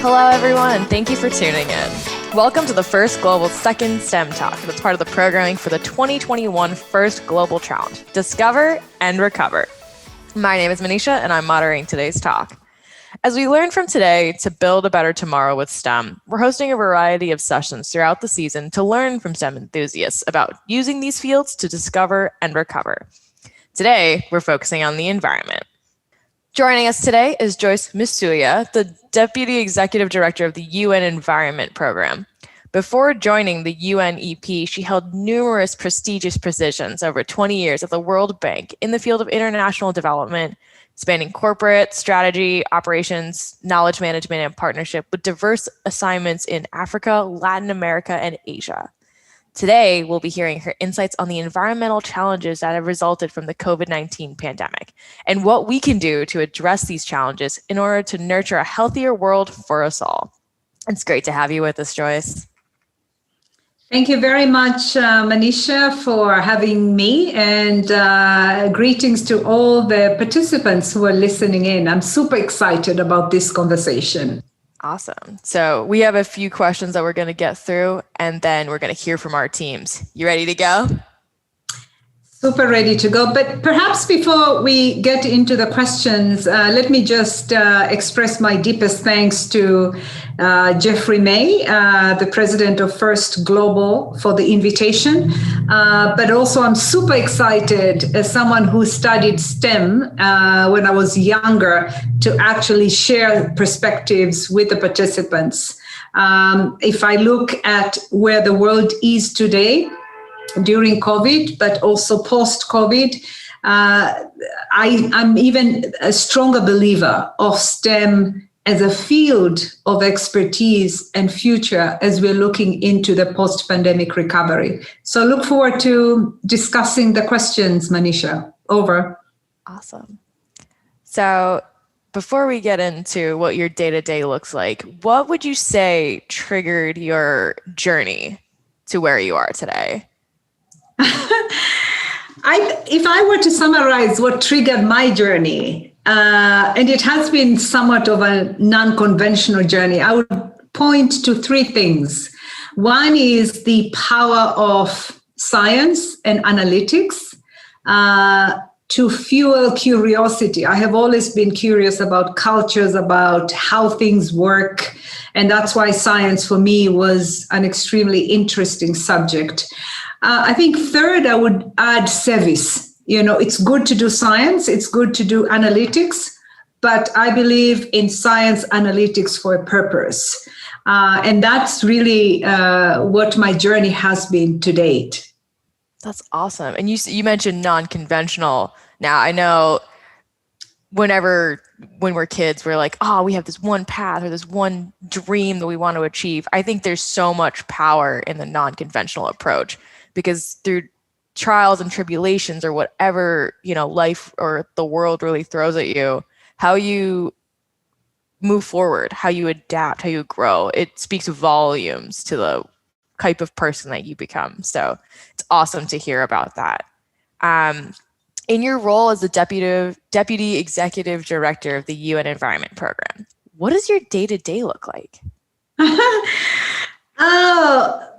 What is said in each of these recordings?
Hello, everyone, and thank you for tuning in. Welcome to the first Global Second STEM Talk that's part of the programming for the 2021 First Global Challenge, Discover and Recover. My name is Manisha, and I'm moderating today's talk. As we learn from today to build a better tomorrow with STEM, we're hosting a variety of sessions throughout the season to learn from STEM enthusiasts about using these fields to discover and recover. Today, we're focusing on the environment. Joining us today is Joyce Msuya, the Deputy Executive Director of the UN Environment Program. Before joining the UNEP, she held numerous prestigious positions over 20 years at the World Bank in the field of international development, spanning corporate, strategy, operations, knowledge management, and partnership with diverse assignments in Africa, Latin America, and Asia. Today, we'll be hearing her insights on the environmental challenges that have resulted from the COVID-19 pandemic and what we can do to address these challenges in order to nurture a healthier world for us all. It's great to have you with us, Joyce. Thank you very much, Manisha, for having me, and greetings to all the participants who are listening in. I'm super excited about this conversation. Awesome. So we have a few questions that we're going to get through, and then we're going to hear from our teams. You ready to go? Super ready to go. But perhaps before we get into the questions, let me just express my deepest thanks to Jeffrey May, the president of First Global, for the invitation. But also I'm super excited as someone who studied STEM when I was younger to actually share perspectives with the participants. If I look at where the world is today, during COVID, but also post-COVID, I'm even a stronger believer of STEM as a field of expertise and future as we're looking into the post-pandemic recovery. So look forward to discussing the questions, Manisha. Over. Awesome. So before we get into what your day-to-day looks like, what would you say triggered your journey to where you are today? If I were to summarize what triggered my journey, and it has been somewhat of a non-conventional journey, I would point to three things. One is the power of science and analytics to fuel curiosity. I have always been curious about cultures, about how things work, and that's why science for me was an extremely interesting subject. I think third, I would add service. You know, it's good to do science, it's good to do analytics, but I believe in science analytics for a purpose. And that's really what my journey has been to date. That's awesome. And you mentioned non-conventional. Now, I know when we're kids, we're like, oh, we have this one path or this one dream that we want to achieve. I think there's so much power in the non-conventional approach, because through trials and tribulations or whatever, life or the world really throws at you, how you move forward, how you adapt, how you grow, it speaks volumes to the type of person that you become. So it's awesome to hear about that. In your role as the Deputy Executive Director of the UN Environment Program, what does your day-to-day look like?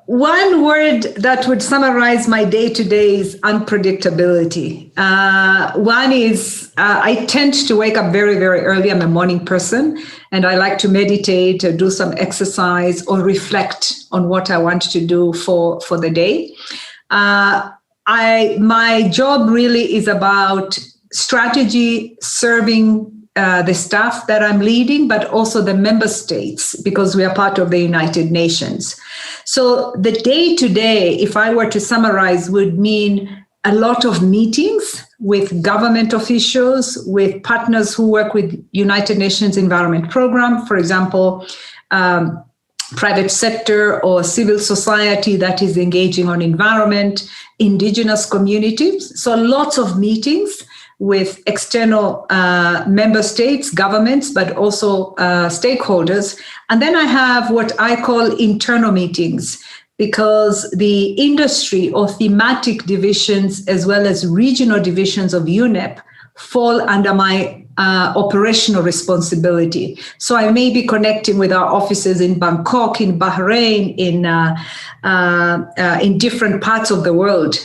One word that would summarize my day-to-day is unpredictability. One is I tend to wake up very, very early. I'm a morning person, and I like to meditate or do some exercise or reflect on what I want to do for the day. My job really is about strategy, serving the staff that I'm leading, but also the member states, because we are part of the United Nations. So the day-to-day, if I were to summarize, would mean a lot of meetings with government officials, with partners who work with United Nations Environment Program, for example, private sector or civil society that is engaging on environment, indigenous communities. So lots of meetings with external member states, governments, but also stakeholders. And then I have what I call internal meetings, because the industry or thematic divisions, as well as regional divisions of UNEP, fall under my operational responsibility. So I may be connecting with our offices in Bangkok, in Bahrain, in different parts of the world,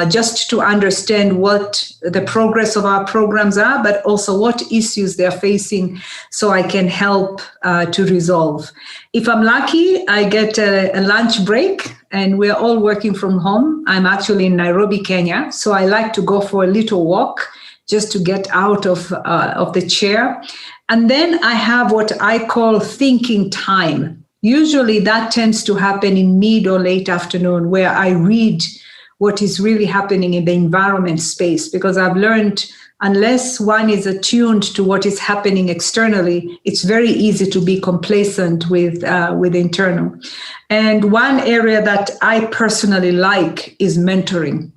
just to understand what the progress of our programs are, but also what issues they're facing, so I can help to resolve. If I'm lucky, I get a lunch break, and we're all working from home. I'm actually in Nairobi, Kenya, so I like to go for a little walk just to get out of the chair. And then I have what I call thinking time. Usually that tends to happen in mid or late afternoon, where I read what is really happening in the environment space, because I've learned unless one is attuned to what is happening externally, it's very easy to be complacent with internal. And one area that I personally like is mentoring.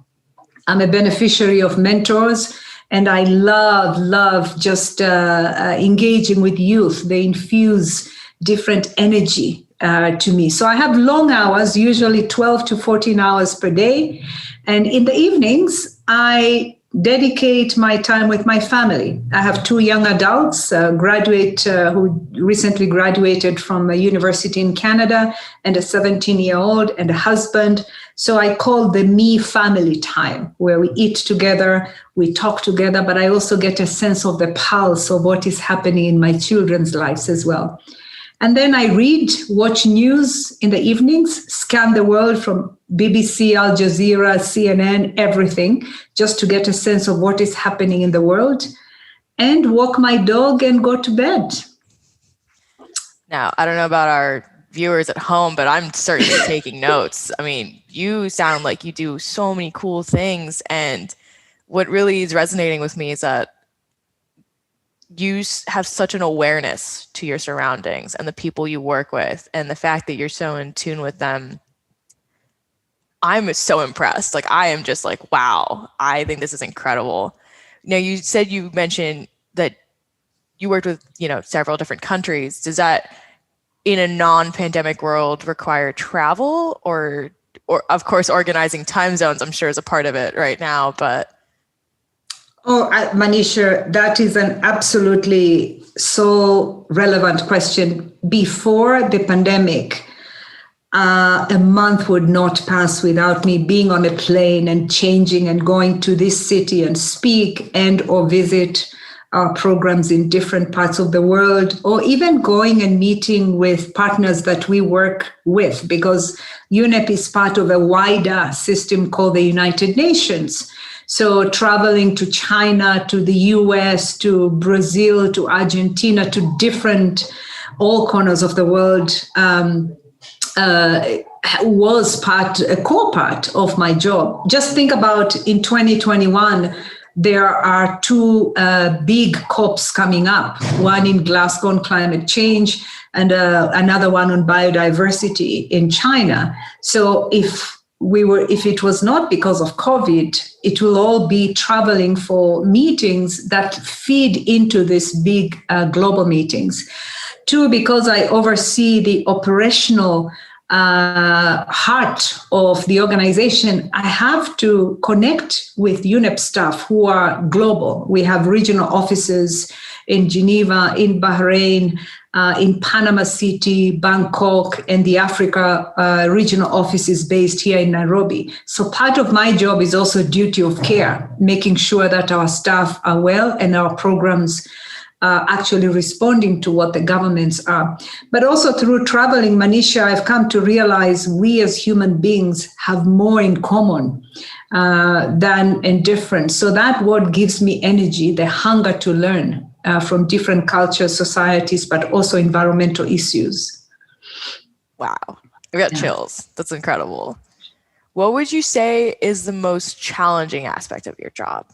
I'm a beneficiary of mentors, and I love just engaging with youth. They infuse different energy to me. So I have long hours, usually 12 to 14 hours per day. And in the evenings, I dedicate my time with my family. I have two young adults, who recently graduated from a university in Canada, and a 17-year-old, and a husband. So I call the me family time, where we eat together, we talk together, but I also get a sense of the pulse of what is happening in my children's lives as well. And then I read, watch news in the evenings, scan the world from BBC, Al Jazeera, CNN, everything, just to get a sense of what is happening in the world, and walk my dog and go to bed. Now, I don't know about our viewers at home, but I'm certainly taking notes. I mean, you sound like you do so many cool things. And what really is resonating with me is that you have such an awareness to your surroundings and the people you work with, and the fact that you're so in tune with them. I'm so impressed. Like, I am just like, wow, I think this is incredible. Now, you said, you mentioned that you worked with, several different countries. Does that, in a non-pandemic world, require travel, or of course, organizing time zones, I'm sure, is a part of it right now, but. Oh, Manisha, that is an absolutely so relevant question. Before the pandemic, a month would not pass without me being on a plane and changing and going to this city and speak and or visit our programs in different parts of the world, or even going and meeting with partners that we work with, because UNEP is part of a wider system called the United Nations. So traveling to China, to the US, to Brazil, to Argentina, to all corners of the world, was a core part of my job. Just think about, in 2021, there are two big COPs coming up, one in Glasgow on climate change, and another one on biodiversity in China. So if it was not because of COVID, it will all be traveling for meetings that feed into these big global meetings. Two, because I oversee the operational heart of the organization, I have to connect with UNEP staff who are global. We have regional offices in Geneva, in Bahrain, in Panama City, Bangkok, and the Africa regional office is based here in Nairobi. So part of my job is also duty of care, making sure that our staff are well and our programs are actually responding to what the governments are. But also through traveling, Manisha, I've come to realize we as human beings have more in common than in difference. So that what gives me energy, the hunger to learn from different cultures, societies, but also environmental issues. Wow, I got chills. That's incredible. What would you say is the most challenging aspect of your job?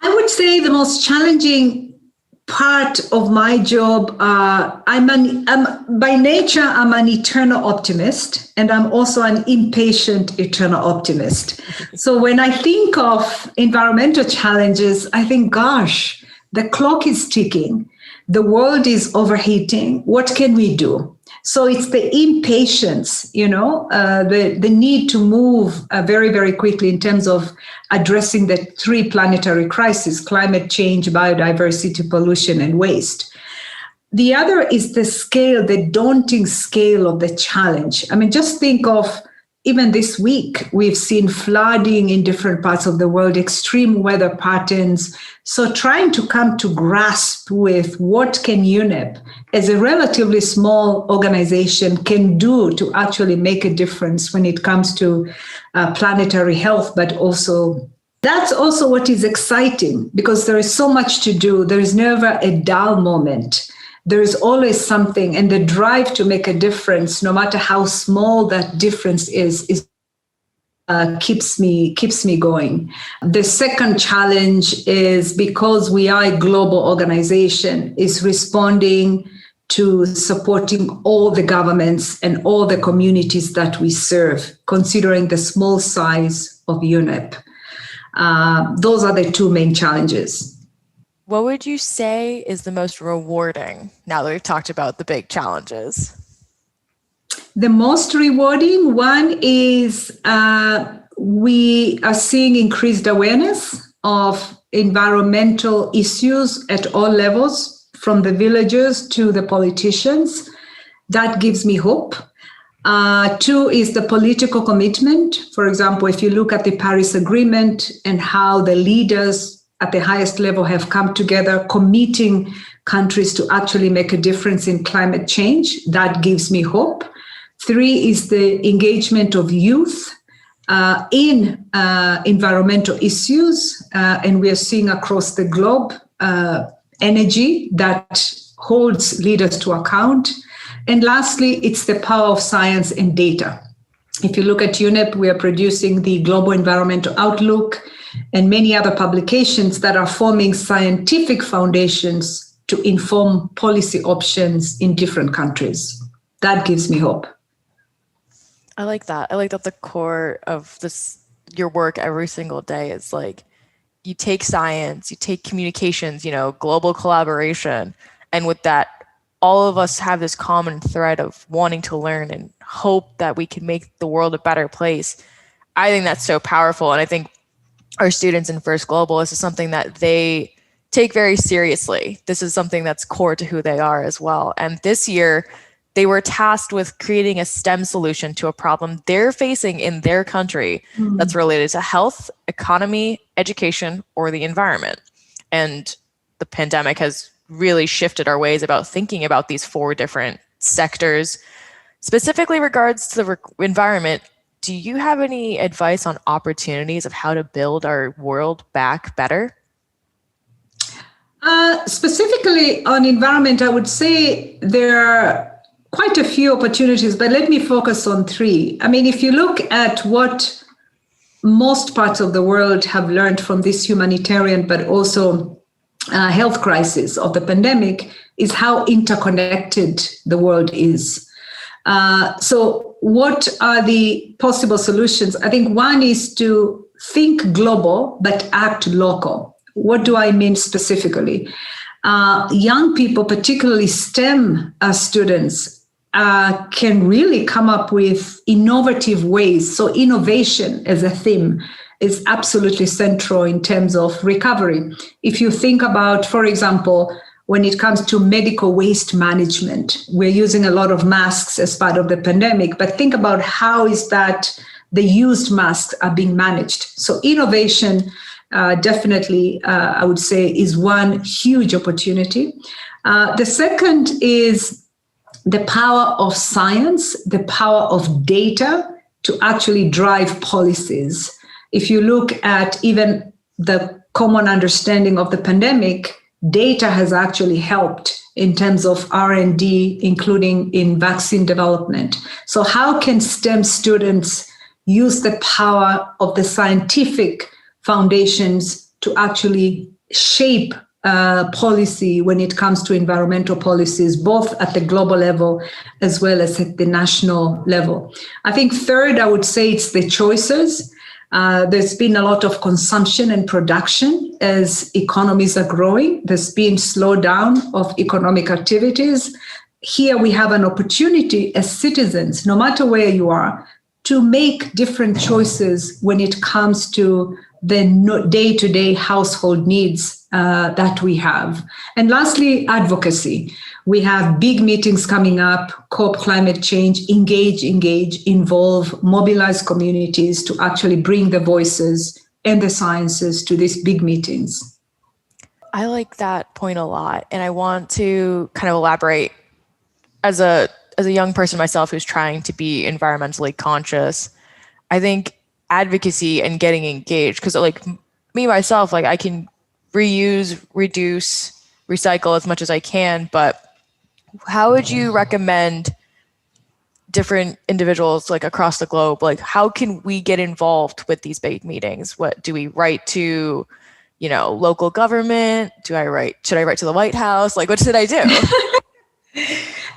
I would say the most challenging part of my job, by nature, I'm an eternal optimist, and I'm also an impatient eternal optimist. So when I think of environmental challenges, I think, gosh, the clock is ticking. The world is overheating. What can we do? So it's the impatience, the need to move very, very quickly in terms of addressing the three planetary crises: climate change, biodiversity, pollution, and waste. The other is the scale, the daunting scale of the challenge. I mean, just think of even this week, we've seen flooding in different parts of the world, extreme weather patterns. So trying to come to grasp with what can UNEP, as a relatively small organization, can do to actually make a difference when it comes to planetary health, but also that's also what is exciting, because there is so much to do. There is never a dull moment. There is always something, and the drive to make a difference, no matter how small that difference is keeps me going. The second challenge is, because we are a global organization, is responding to supporting all the governments and all the communities that we serve, considering the small size of UNEP. Those are the two main challenges. What would you say is the most rewarding, now that we've talked about the big challenges? The most rewarding one is we are seeing increased awareness of environmental issues at all levels, from the villagers to the politicians. That gives me hope. Two is the political commitment. For example, if you look at the Paris Agreement and how the leaders at the highest level have come together, committing countries to actually make a difference in climate change, that gives me hope. Three is the engagement of youth in environmental issues, and we are seeing across the globe energy that holds leaders to account. And lastly, it's the power of science and data. If you look at UNEP, we are producing the Global Environmental Outlook and many other publications that are forming scientific foundations to inform policy options in different countries. That gives me hope. I like that. I like that the core of your work every single day is like, you take science, you take communications, global collaboration. And with that, all of us have this common thread of wanting to learn and hope that we can make the world a better place. I think that's so powerful. And I think our students in First Global, this is something that they take very seriously. This is something that's core to who they are as well. And this year, they were tasked with creating a STEM solution to a problem they're facing in their country that's related to health, economy, education, or the environment. And the pandemic has really shifted our ways about thinking about these four different sectors. Specifically regards to the environment, do you have any advice on opportunities of how to build our world back better? Specifically on environment, I would say there are quite a few opportunities, but let me focus on three. I mean, if you look at what most parts of the world have learned from this humanitarian, but also health crisis of the pandemic, is how interconnected the world is. So what are the possible solutions? I think one is to think global, but act local. What do I mean specifically? Young people, particularly STEM students, can really come up with innovative ways. So innovation as a theme is absolutely central in terms of recovery. If you think about, for example, when it comes to medical waste management, we're using a lot of masks as part of the pandemic, but think about how is that the used masks are being managed. So innovation definitely, I would say, is one huge opportunity. The second is the power of science, the power of data to actually drive policies. If you look at even the common understanding of the pandemic, data has actually helped in terms of R&D, including in vaccine development. So how can STEM students use the power of the scientific foundations to actually shape policy when it comes to environmental policies, both at the global level as well as at the national level? I think third, I would say it's the choices. There's been a lot of consumption and production as economies are growing. There's been slowdown of economic activities. Here we have an opportunity as citizens, no matter where you are, to make different choices when it comes to the day-to-day household needs that we have. And lastly, advocacy. We have big meetings coming up, COP climate change, engage, involve, mobilize communities to actually bring the voices and the sciences to these big meetings. I like that point a lot. And I want to kind of elaborate as a young person myself who's trying to be environmentally conscious. I think advocacy and getting engaged, because like me myself, like I can reuse, reduce, recycle as much as I can, but how would you recommend different individuals like across the globe, like how can we get involved with these big meetings? What do we write to, local government? Should I write to the White House? Like what should I do?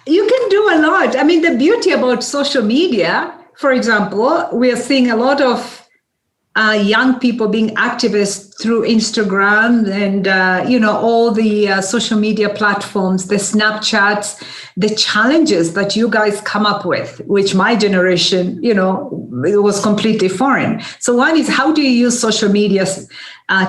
You can do a lot. I mean, the beauty about social media, for example, we are seeing a lot of young people being activists through Instagram and, all the social media platforms, the Snapchats, the challenges that you guys come up with, which my generation, it was completely foreign. So one is, how do you use social media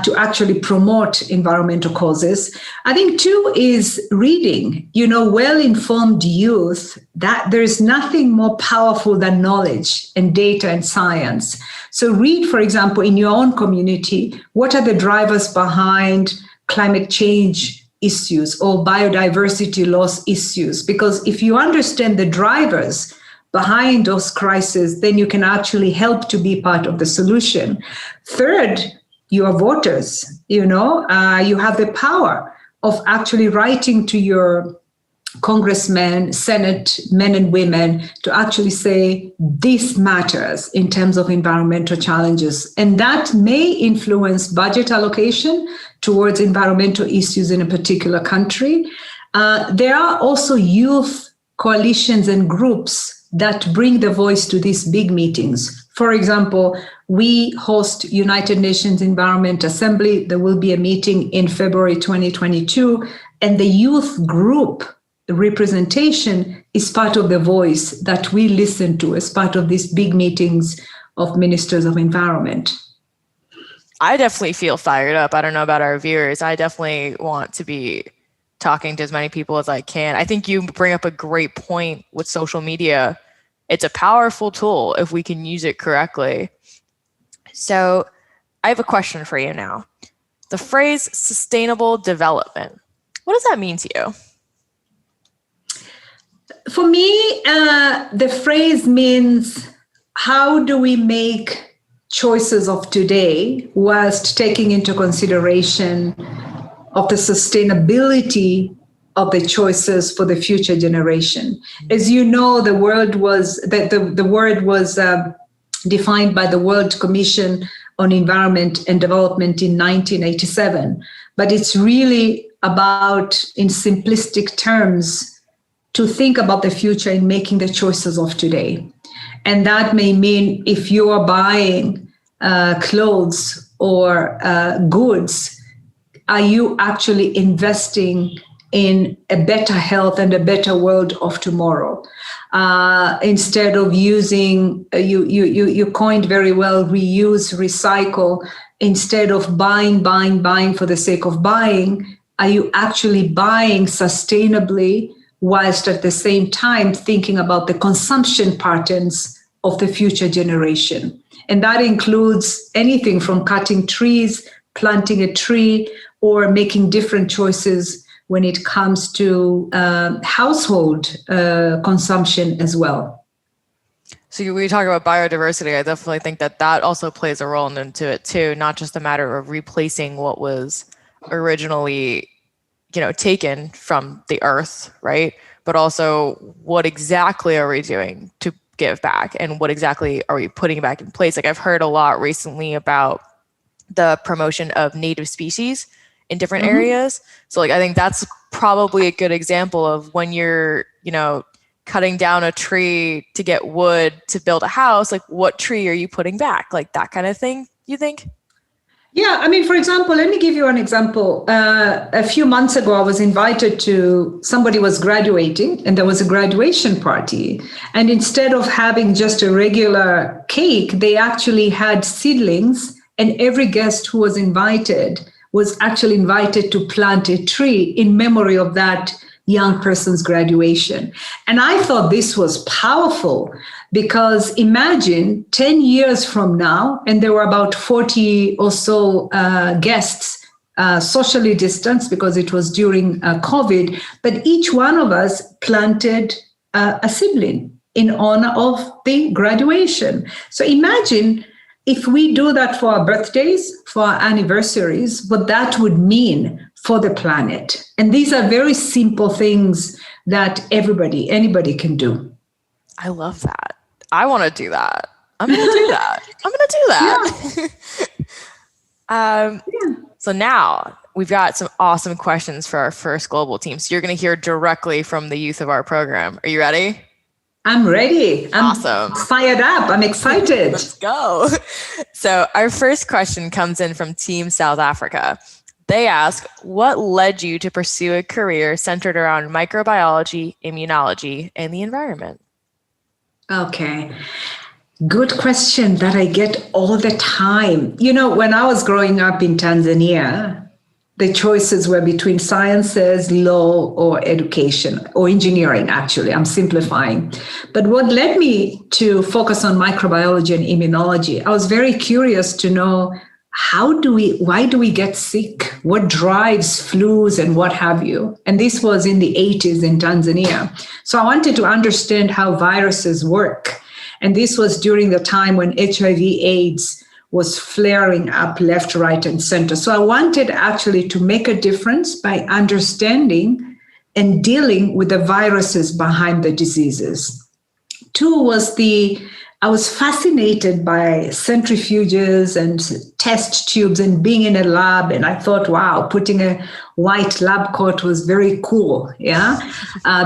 to actually promote environmental causes? I think two is reading, well-informed youth, that there's nothing more powerful than knowledge and data and science. So read, for example, in your own community, what are the drivers behind climate change issues or biodiversity loss issues? Because if you understand the drivers behind those crises, then you can actually help to be part of the solution. Third, you are voters, you have the power of actually writing to your congressmen, Senate men and women to actually say this matters in terms of environmental challenges. And that may influence budget allocation towards environmental issues in a particular country. There are also youth coalitions and groups that bring the voice to these big meetings. For example, we host United Nations Environment Assembly. There will be a meeting in February 2022, and the youth group representation is part of the voice that we listen to as part of these big meetings of ministers of environment. I definitely feel fired up. I don't know about our viewers. I definitely want to be talking to as many people as I can. I think you bring up a great point with social media. It's a powerful tool if we can use it correctly. So I have a question for you now. The phrase sustainable development, what does that mean to you? For me, the phrase means how do we make choices of today whilst taking into consideration of the sustainability of the choices for the future generation. As you know, the word was defined by the World Commission on Environment and Development in 1987, but it's really about, in simplistic terms, to think about the future in making the choices of today. And that may mean if you are buying clothes or goods, are you actually investing in a better health and a better world of tomorrow? Instead of using, you coined very well, reuse, recycle, instead of buying for the sake of buying, are you actually buying sustainably whilst at the same time thinking about the consumption patterns of the future generation? And that includes anything from cutting trees, planting a tree, or making different choices when it comes to household consumption as well. So we talk about biodiversity. I definitely think that also plays a role into it too, not just a matter of replacing what was originally taken from the earth, right? But also what exactly are we doing to give back, and what exactly are we putting back in place? Like I've heard a lot recently about the promotion of native species in different areas. So like I think that's probably a good example of when you're, cutting down a tree to get wood to build a house, like what tree are you putting back? Like that kind of thing, you think? Yeah, I mean, for example, let me give you an example. A few months ago, I was invited to, somebody was graduating and there was a graduation party. And instead of having just a regular cake, they actually had seedlings, and every guest who was invited was actually invited to plant a tree in memory of that young person's graduation. And I thought this was powerful, because imagine 10 years from now, and there were about 40 or so guests, socially distanced because it was during COVID, but each one of us planted a sibling in honor of the graduation. So imagine if we do that for our birthdays, for our anniversaries, what that would mean for the planet. And these are very simple things that anybody can do. I love that. I want to do that. I'm going to do that. I'm going to do that. Yeah. So now we've got some awesome questions for our first global team. So you're going to hear directly from the youth of our program. Are you ready? I'm ready. Awesome. I'm fired up. I'm excited. Let's go. So our first question comes in from Team South Africa. They ask, what led you to pursue a career centered around microbiology, immunology, and the environment? Okay. Good question that I get all the time. You know, when I was growing up in Tanzania, the choices were between sciences, law, or education, or engineering, actually. I'm simplifying. But what led me to focus on microbiology and immunology, I was very curious to know why do we get sick? What drives flus and what have you? And this was in the 80s in Tanzania. So I wanted to understand how viruses work. And this was during the time when HIV/AIDS was flaring up left, right, and center. So I wanted actually to make a difference by understanding and dealing with the viruses behind the diseases. Two was I was fascinated by centrifuges and test tubes and being in a lab. And I thought, wow, putting a white lab coat was very cool. Yeah.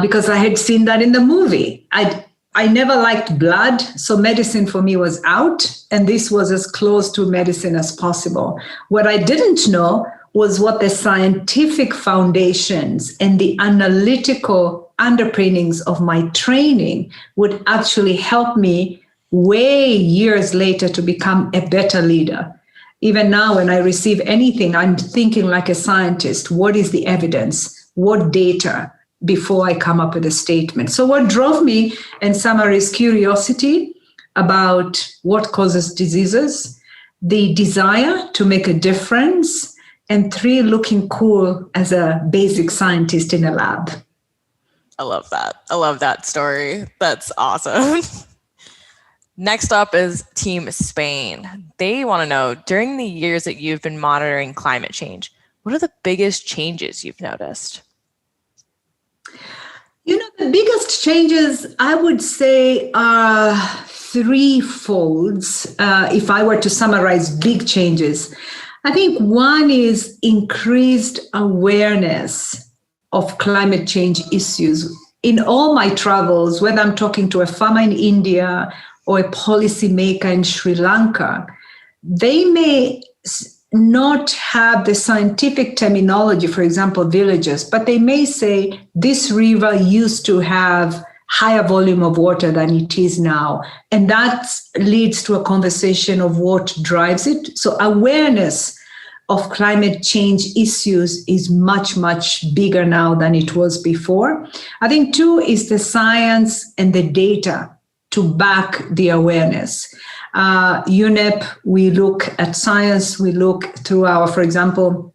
Because I had seen that in the movie. I never liked blood. So medicine for me was out. And this was as close to medicine as possible. What I didn't know was what the scientific foundations and the analytical underpinnings of my training would actually help me way years later to become a better leader. Even now, when I receive anything, I'm thinking like a scientist. What is the evidence? What data? Before I come up with a statement. So what drove me, in summary, is curiosity about what causes diseases, the desire to make a difference, and three, looking cool as a basic scientist in a lab. I love that. I love that story. That's awesome. Next up is Team Spain. They want to know, during the years that you've been monitoring climate change, what are the biggest changes you've noticed? You know, the biggest changes, I would say, are threefold. If I were to summarize big changes, I think one is increased awareness of climate change issues. In all my travels, whether I'm talking to a farmer in India or a policymaker in Sri Lanka, they may not have the scientific terminology, for example, villages, but they may say this river used to have higher volume of water than it is now. And that leads to a conversation of what drives it. So awareness of climate change issues is much, much bigger now than it was before. I think two is the science and the data to back the awareness. UNEP, we look at science, we look through our, for example,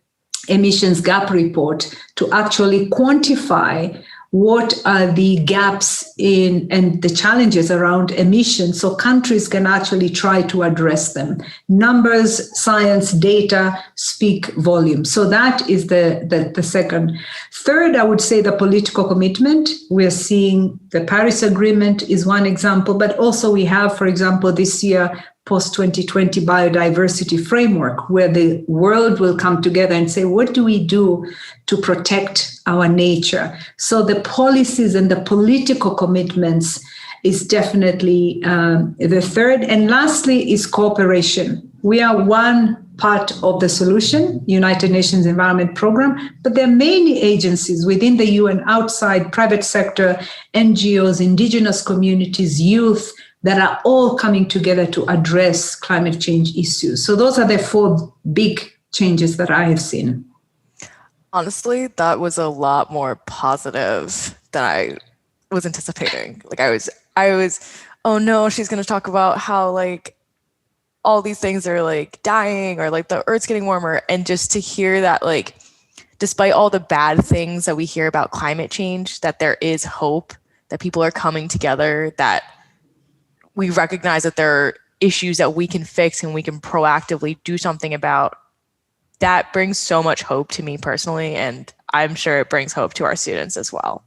emissions gap report to actually quantify what are the gaps in and the challenges around emissions so countries can actually try to address them. Numbers, science, data speak volumes. So that is the second. Third, I would say the political commitment. We're seeing the Paris Agreement is one example, but also we have, for example, this year, post-2020 biodiversity framework, where the world will come together and say, what do we do to protect our nature? So the policies and the political commitments is definitely the third. And lastly is cooperation. We are one part of the solution, United Nations Environment Programme, but there are many agencies within the UN, outside, private sector, NGOs, indigenous communities, youth, that are all coming together to address climate change issues. So those are the four big changes that I have seen. Honestly, that was a lot more positive than I was anticipating. Like I was, oh no, she's going to talk about how like all these things are like dying or like the earth's getting warmer. And just to hear that, like, despite all the bad things that we hear about climate change, that there is hope, that people are coming together, that we recognize that there are issues that we can fix and we can proactively do something about, that brings so much hope to me personally. And I'm sure it brings hope to our students as well.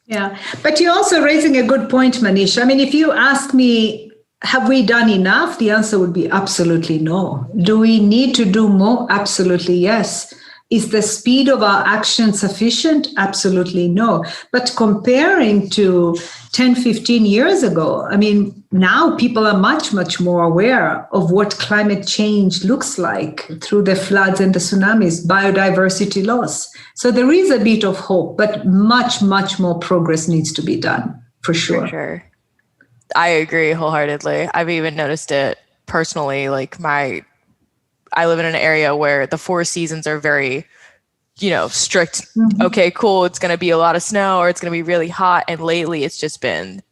Yeah, but you're also raising a good point, Manisha. I mean, if you ask me, have we done enough? The answer would be absolutely no. Do we need to do more? Absolutely yes. Is the speed of our action sufficient? Absolutely no. But comparing to 10, 15 years ago, I mean, now people are much, much more aware of what climate change looks like through the floods and the tsunamis, biodiversity loss. So there is a bit of hope, but much, much more progress needs to be done, for sure. For sure. I agree wholeheartedly. I've even noticed it personally. Like I live in an area where the 4 seasons are very, strict. Mm-hmm. Okay, cool. It's going to be a lot of snow or it's going to be really hot. And lately it's just been,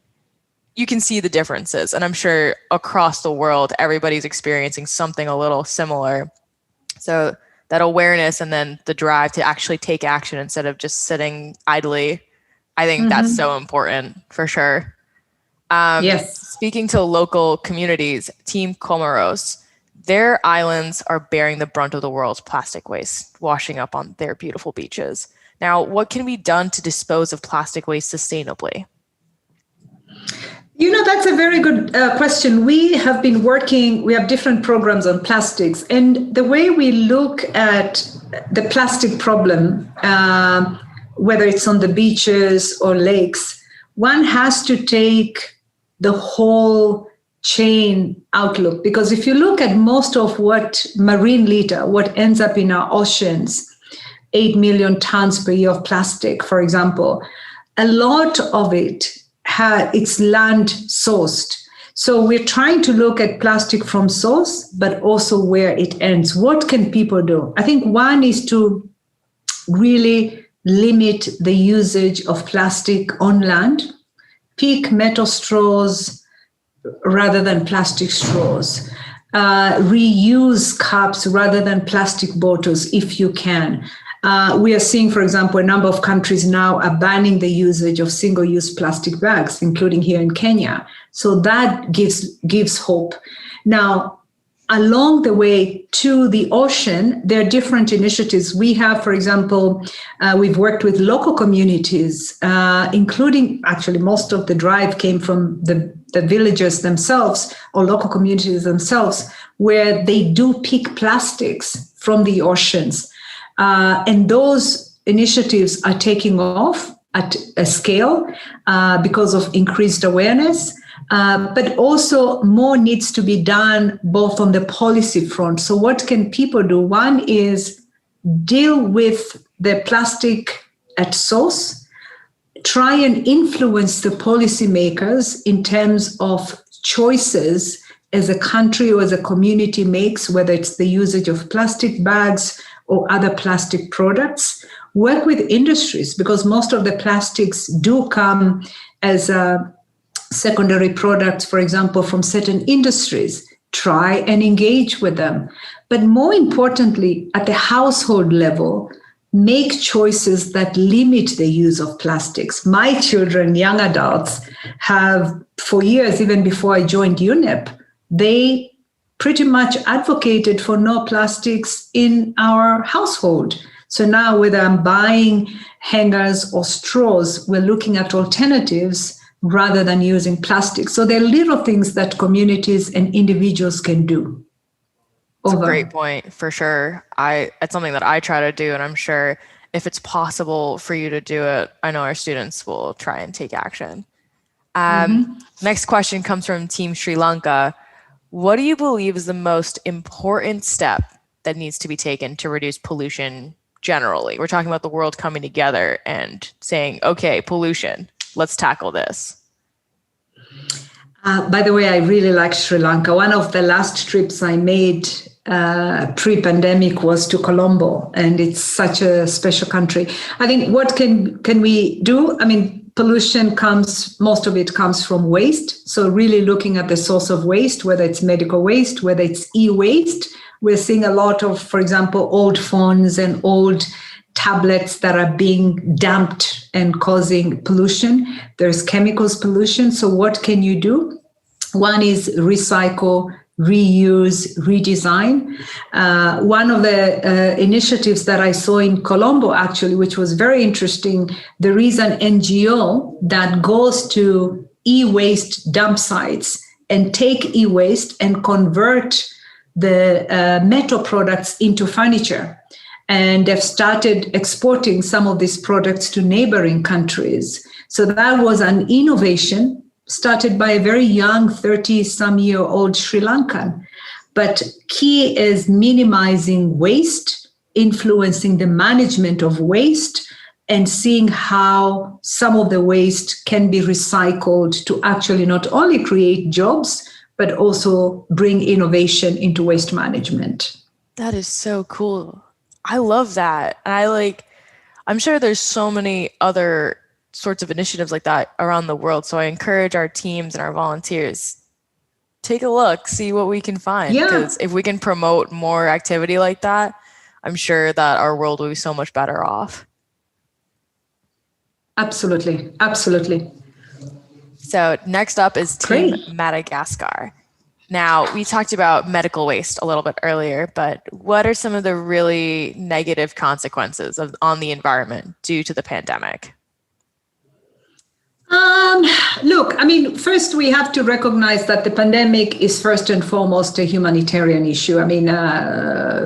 you can see the differences. And I'm sure across the world, everybody's experiencing something a little similar. So that awareness and then the drive to actually take action instead of just sitting idly, I think that's so important for sure. Yes. Speaking to local communities, Team Comoros, their islands are bearing the brunt of the world's plastic waste, washing up on their beautiful beaches. Now, what can be done to dispose of plastic waste sustainably? That's a very good question. We have been working, we have different programs on plastics. And the way we look at the plastic problem, whether it's on the beaches or lakes, one has to take the whole chain outlook, because if you look at most of what marine litter, what ends up in our oceans, 8 million tons per year of plastic, for example, a lot of it's land sourced. So we're trying to look at plastic from source, but also where it ends. What can people do? I think one is to really limit the usage of plastic on land. Pick metal straws rather than plastic straws. Reuse cups rather than plastic bottles if you can. We are seeing, for example, a number of countries now are banning the usage of single-use plastic bags, including here in Kenya. So that gives hope. Now, along the way to the ocean, there are different initiatives. We have, for example, we've worked with local communities, including, actually, most of the drive came from the villagers themselves or local communities themselves, where they do pick plastics from the oceans. And those initiatives are taking off at a scale because of increased awareness. But also more needs to be done both on the policy front. So what can people do? One is deal with the plastic at source, try and influence the policymakers in terms of choices as a country or as a community makes, whether it's the usage of plastic bags or other plastic products. Work with industries, because most of the plastics do come as secondary products, for example, from certain industries. Try and engage with them. But more importantly, at the household level, make choices that limit the use of plastics. My children, young adults, have for years, even before I joined UNEP, they pretty much advocated for no plastics in our household. So now whether I'm buying hangers or straws, we're looking at alternatives rather than using plastic. So there are little things that communities and individuals can do. It's a great point, for sure. It's something that I try to do, and I'm sure if it's possible for you to do it, I know our students will try and take action. Next question comes from Team Sri Lanka. What do you believe is the most important step that needs to be taken to reduce pollution generally? We're talking about the world coming together and saying, okay, pollution, let's tackle this. By the way, I really like Sri Lanka. One of the last trips I made pre-pandemic was to Colombo, and it's such a special country. I think what can we do? I mean, pollution most of it comes from waste. So really looking at the source of waste, whether it's medical waste, whether it's e-waste. We're seeing a lot of, for example, old phones and old tablets that are being dumped and causing pollution. There's chemicals pollution. So what can you do? One is recycle, reuse, redesign. One of the initiatives that I saw in Colombo, actually, which was very interesting, there is an NGO that goes to e-waste dump sites and take e-waste and convert the metal products into furniture. And they've started exporting some of these products to neighboring countries. So that was an innovation started by a very young 30-some-year-old Sri Lankan. But key is minimizing waste, influencing the management of waste, and seeing how some of the waste can be recycled to actually not only create jobs, but also bring innovation into waste management. That is so cool. I love that. And I'm sure there's so many other sorts of initiatives like that around the world. So I encourage our teams and our volunteers, take a look, see what we can find. Because if we can promote more activity like that, I'm sure that our world will be so much better off. Absolutely. Absolutely. So next up is Team Madagascar. Now, we talked about medical waste a little bit earlier, but what are some of the really negative consequences on the environment due to the pandemic? Look, I mean, first we have to recognize that the pandemic is first and foremost a humanitarian issue. I mean,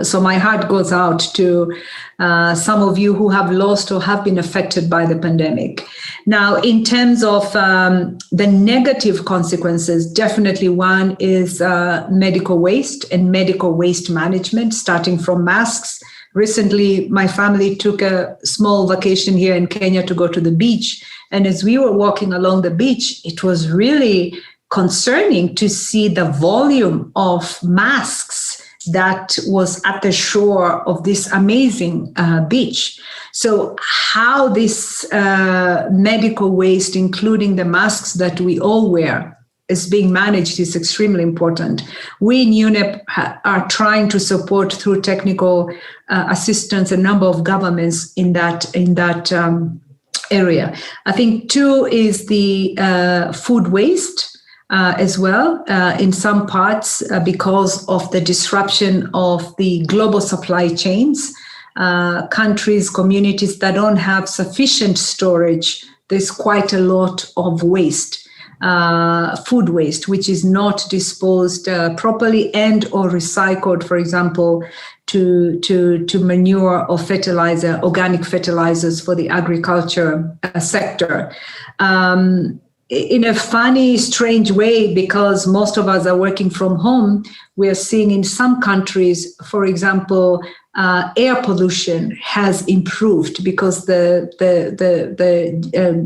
so my heart goes out to some of you who have lost or have been affected by the pandemic. Now, in terms of the negative consequences, definitely one is medical waste and medical waste management, starting from masks. Recently, my family took a small vacation here in Kenya to go to the beach. And as we were walking along the beach, it was really concerning to see the volume of masks that was at the shore of this amazing beach. So how this medical waste, including the masks that we all wear, is being managed is extremely important. We in UNEP are trying to support through technical assistance a number of governments in that area. I think two is the food waste as well in some parts because of the disruption of the global supply chains. Countries, communities that don't have sufficient storage, there's quite a lot of waste. Food waste, which is not disposed properly and or recycled, for example, to manure or fertilizer, organic fertilizers for the agriculture sector. In a funny, strange way, because most of us are working from home, we are seeing in some countries, for example, air pollution has improved because the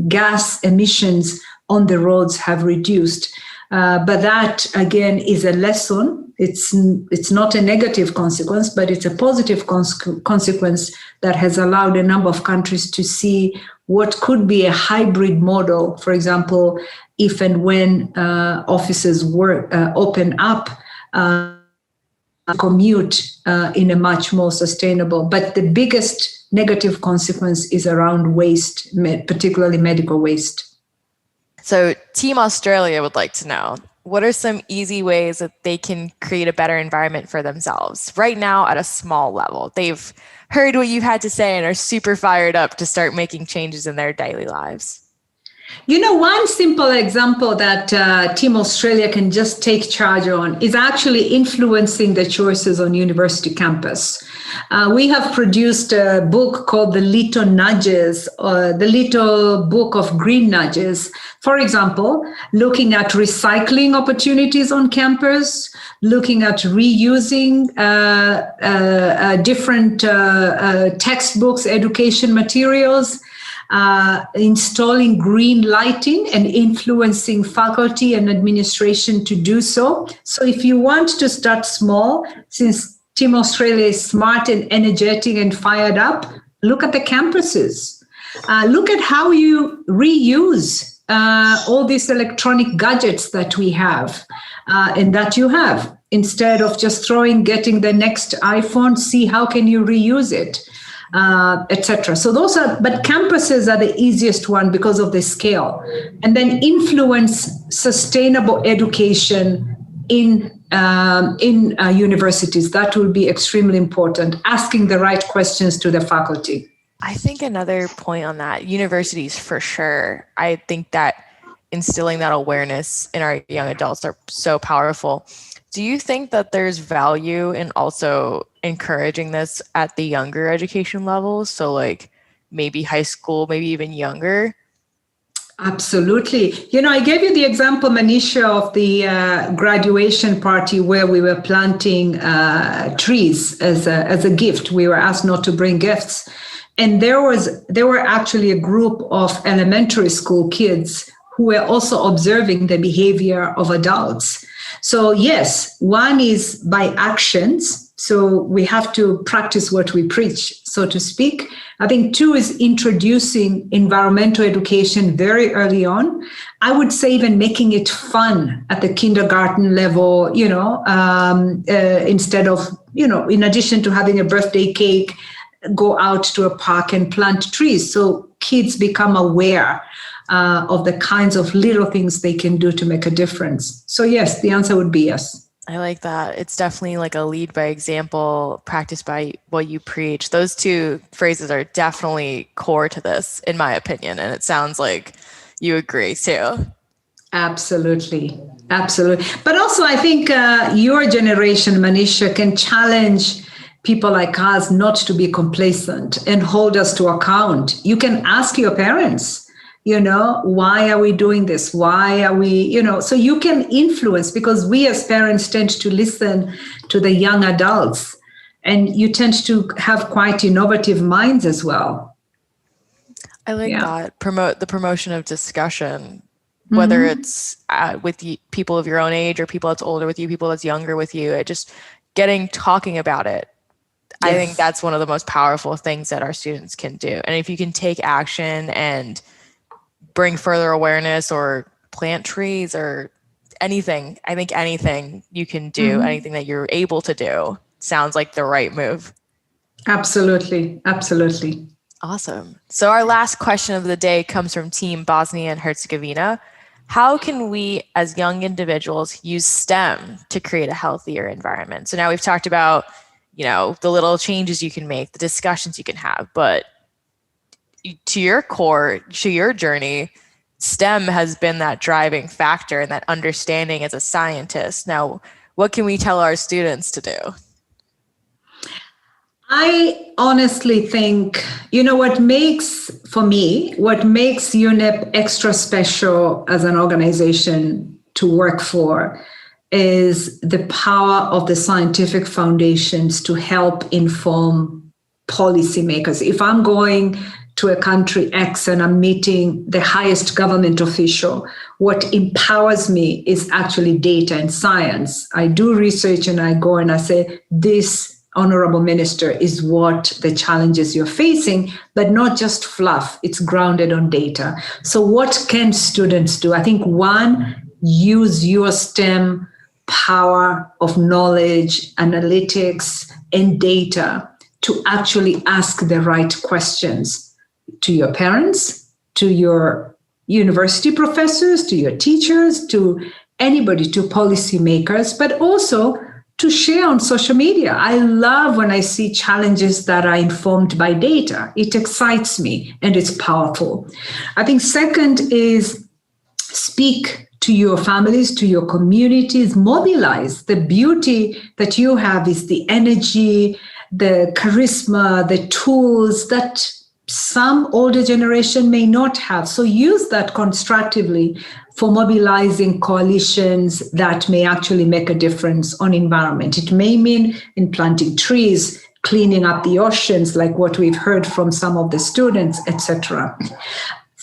gas emissions on the roads have reduced. But that, again, is a lesson. It's not a negative consequence, but it's a positive consequence that has allowed a number of countries to see what could be a hybrid model. For example, if and when offices open up, commute in a much more sustainable. But the biggest negative consequence is around waste, particularly medical waste. So Team Australia would like to know, what are some easy ways that they can create a better environment for themselves right now at a small level? They've heard what you've had to say and are super fired up to start making changes in their daily lives. One simple example that Team Australia can just take charge on is actually influencing the choices on university campus. We have produced a book called The Little Nudges, or The Little Book of Green Nudges. For example, looking at recycling opportunities on campus, looking at reusing different textbooks, education materials, installing green lighting and influencing faculty and administration to do so. So if you want to start small, since Team Australia is smart and energetic and fired up, look at the campuses. Look at how you reuse all these electronic gadgets that we have and that you have. Instead of just getting the next iPhone, see how can you reuse it. Etc. So but campuses are the easiest one because of the scale, and then influence sustainable education in universities. That will be extremely important. Asking the right questions to the faculty. I think another point on that, universities for sure. I think that instilling that awareness in our young adults are so powerful. Do you think that there's value in also encouraging this at the younger education levels? So like maybe high school, maybe even younger? Absolutely. I gave you the example, Manisha, of the graduation party where we were planting trees as a gift. We were asked not to bring gifts. And there were actually a group of elementary school kids who were also observing the behavior of adults. So yes, one is by actions. So we have to practice what we preach, so to speak. I think two is introducing environmental education very early on. I would say even making it fun at the kindergarten level, instead of, in addition to having a birthday cake, go out to a park and plant trees. So kids become aware of the kinds of little things they can do to make a difference. So yes, the answer would be yes. I like that. It's definitely like a lead by example, practice by what you preach. Those two phrases are definitely core to this, in my opinion. And it sounds like you agree too. Absolutely. Absolutely. But also I think your generation, Manisha, can challenge people like us not to be complacent and hold us to account. You can ask your parents, why are we doing this? Why are we, so you can influence, because we as parents tend to listen to the young adults, and you tend to have quite innovative minds as well. I like that. Promote the promotion of discussion, whether it's with people of your own age or people that's older with you, people that's younger with you, just talking about it. Yes. I think that's one of the most powerful things that our students can do. And if you can take action and bring further awareness or plant trees or anything, I think anything you can do, anything that you're able to do sounds like the right move. Absolutely. Absolutely. Awesome. So our last question of the day comes from Team Bosnia and Herzegovina. How can we as young individuals use STEM to create a healthier environment? So now we've talked about, the little changes you can make, the discussions you can have, but to your core, to your journey, STEM has been that driving factor and that understanding as a scientist. Now, what can we tell our students to do? I honestly think, what makes UNEP extra special as an organization to work for is the power of the scientific foundations to help inform policymakers. If I'm going to a country X and I'm meeting the highest government official, what empowers me is actually data and science. I do research and I go and I say, this honorable minister is what the challenges you're facing, but not just fluff. It's grounded on data. So what can students do? I think one, use your STEM power of knowledge, analytics, and data to actually ask the right questions to your parents, to your university professors, to your teachers, to anybody, to policymakers, but also to share on social media. I love when I see challenges that are informed by data. It excites me and it's powerful. I think second is speak to your families, to your communities, mobilize. The beauty that you have is the energy, the charisma, the tools that some older generation may not have. So use that constructively for mobilizing coalitions that may actually make a difference on environment. It may mean in planting trees, cleaning up the oceans, like what we've heard from some of the students, etc.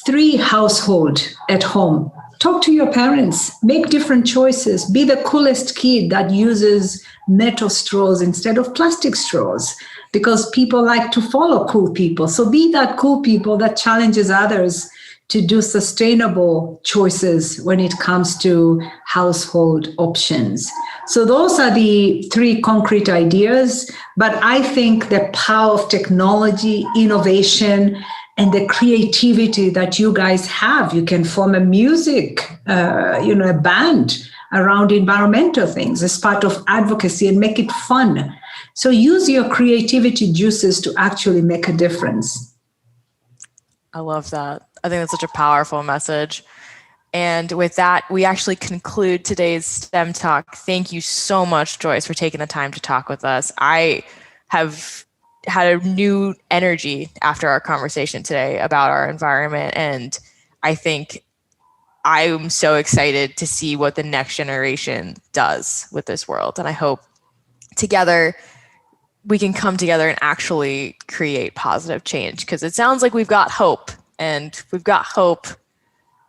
3, household at home. Talk to your parents, make different choices, be the coolest kid that uses metal straws instead of plastic straws, because people like to follow cool people. So be that cool people that challenges others to do sustainable choices when it comes to household options. So those are the 3 concrete ideas, but I think the power of technology, innovation, and the creativity that you guys have. You can form a music, a band around environmental things as part of advocacy and make it fun. So use your creativity juices to actually make a difference. I love that. I think that's such a powerful message. And with that, we actually conclude today's STEM Talk. Thank you so much, Joyce, for taking the time to talk with us. I have had a new energy after our conversation today about our environment. And I think I'm so excited to see what the next generation does with this world. And I hope together we can come together and actually create positive change, because it sounds like we've got hope. And if we've got hope,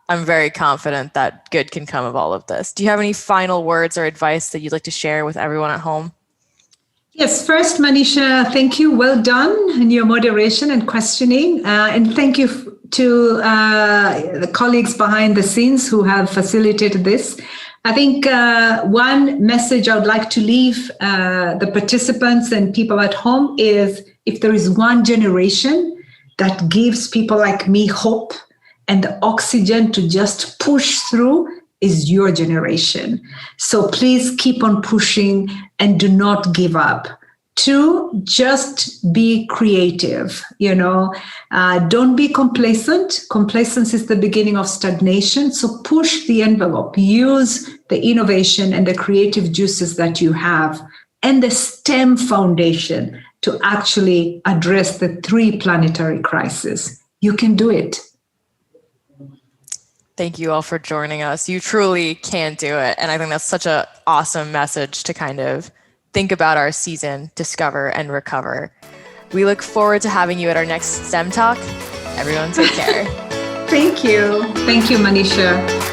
I'm very confident that good can come of all of this. Do you have any final words or advice that you'd like to share with everyone at home? Yes, first, Manisha, thank you. Well done in your moderation and questioning. And thank you to the colleagues behind the scenes who have facilitated this. I think one message I would like to leave the participants and people at home is, if there is one generation that gives people like me hope and the oxygen to just push through, is your generation. So please keep on pushing and do not give up. 2, just be creative, don't be complacent. Complacence is the beginning of stagnation. So push the envelope, use the innovation and the creative juices that you have and the STEM foundation to actually address the 3 planetary crises. You can do it. Thank you all for joining us. You truly can do it. And I think that's such an awesome message to kind of think about our season, discover and recover. We look forward to having you at our next STEM Talk. Everyone take care. Thank you. Thank you, Manisha.